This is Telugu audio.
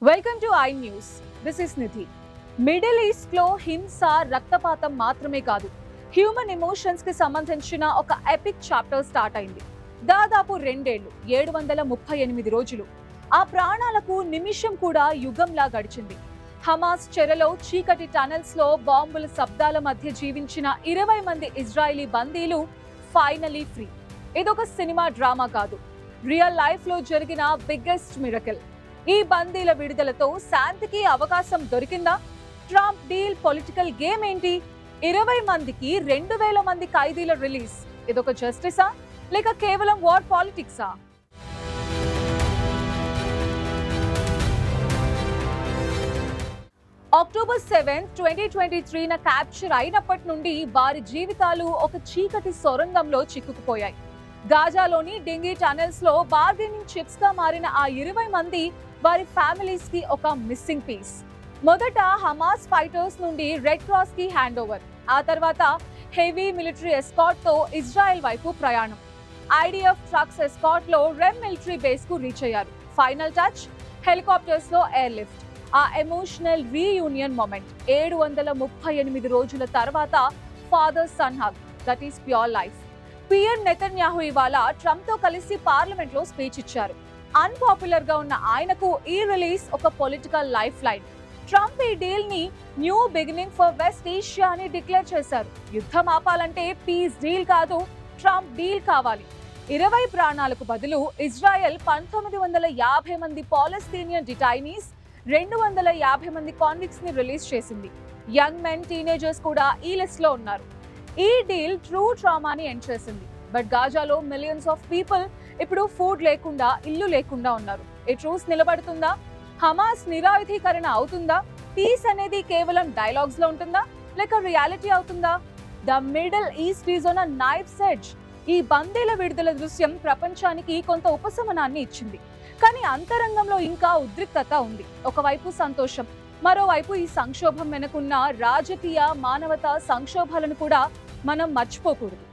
Welcome to I news. This is Nidhi. Middle east లో హింస, రక్తపాతం మాత్రమే కాదు, హ్యూమన్ ఎమోషన్స్ కి సంబంధించిన ఒక ఎపిక్ చాప్టర్ స్టార్ట్ అయింది. దాదాపు 2 ఏళ్లు, 738 రోజులు. ఆ ప్రాణాలకు నిమిషం కూడా యుగంలా గడిచింది. హమాస్ చెరలో చీకటి టనల్స్ లో బాంబుల శబ్దాల మధ్య జీవించిన 20 మంది ఇజ్రాయిలీ బందీలు ఫైనలీ ఫ్రీ. ఇదొక సినిమా డ్రామా కాదు, రియల్ లైఫ్ లో జరిగిన బిగ్గెస్ట్ మిరకల్. ఈ బందీల విడుదలతో శాంతికి అవకాశం దొరికిందా? ట్రంప్ డీల్ పొలిటికల్ గేమ్ ఏంటి? 20 మందికి 2000 మంది ఖైదీల రిలీజ్, ఇదొక జస్టిసా లేక కేవలం వార్ పాలిటిక్సా? అక్టోబర్ 7, 2023 క్యాప్చర్ అయినప్పటి నుండి వారి జీవితాలు ఒక చీకటి సొరంగంలో చిక్కుకుపోయాయి. గాజాలోని డింగీ టనెల్స్ లో బార్గెనింగ్ చిప్స్ గా మారిన ఆ 20 మంది వారి ఫ్యామిలీస్ కి ఒక మిస్సింగ్ పీస్. మొదట హమాస్ ఫైటర్స్ నుండి రెడ్ క్రాస్ కి హ్యాండ్ ఓవర్, ఆ తర్వాత హెవీ మిలిటరీ ఎస్కార్ట్ తో ఇజ్రాయెల్ వైపు ప్రయాణం. ఐడిఎఫ్ ట్రక్స్ ఎస్కార్ట్ లో రెమ్ మిలిటరీ బేస్ కు రీచ్ అయ్యారు. ఫైనల్ టచ్ హెలికాప్టర్స్ లో ఎయిర్ లిఫ్ట్. ఆ ఎమోషనల్ రీయూనియన్ మొమెంట్. 738 రోజుల తర్వాత father son hug, that is pure life. PM Netanyahu ఇవాళ ట్రంప్ తో కలిసి పార్లమెంట్ లో స్పీచ్ ఇచ్చారు. అన్పాపులర్ గా ఉన్న ఆయనకు ఈ రిలీజ్ ఒక పొలిటికల్ లైఫ్ లైన్. ట్రంప్ ఈ డీల్ ని new beginning for west Asia అని డిక్లేర్ చేశారు. యుద్ధం ఆపాలంటే పీస్ డీల్ కాదు, ట్రంప్ డీల్ కావాలి. 20 ప్రాణాలకు బదులు ఇజ్రాయెల్ 1950 మంది పాలస్తీనియన్ డిటైనీస్, 250 మంది కాన్విక్ట్స్ ని రిలీజ్ చేసింది. యంగ్ మెన్, టీనేజర్స్ కూడా ఈ లిస్ట్ లో ఉన్నారు. ఈ డీల్ ట్రూ ట్రామాని ఎండ్ చేసింది. బట్ గాజాలో మిలియన్స్ ఆఫ్ పీపుల్ ఇప్పుడు ఫుడ్ లేకుండా, ఇల్లు లేకుండా ఉన్నారు. ఈ ట్రూస్ నిలబడుతుందా? హమాస్ నిరాయుధీకరణ అవుతుందా? పీస్ అనేది కేవలం డైలాగ్స్ లో ఉంటుందా లేక రియాలిటీ అవుతుందా? The middle east is on a knifes edge. ఈ బందీల విడుదల దృశ్యం ప్రపంచానికి కొంత ఉపశమనాన్ని ఇచ్చింది, కానీ అంతరంగంలో ఇంకా ఉద్రిక్తత ఉంది. ఒకవైపు సంతోషం, మరోవైపు ఈ సంక్షోభం వెనుకున్న రాజకీయ, మానవతా సంక్షోభాలను కూడా మనం మర్చిపోకూడదు.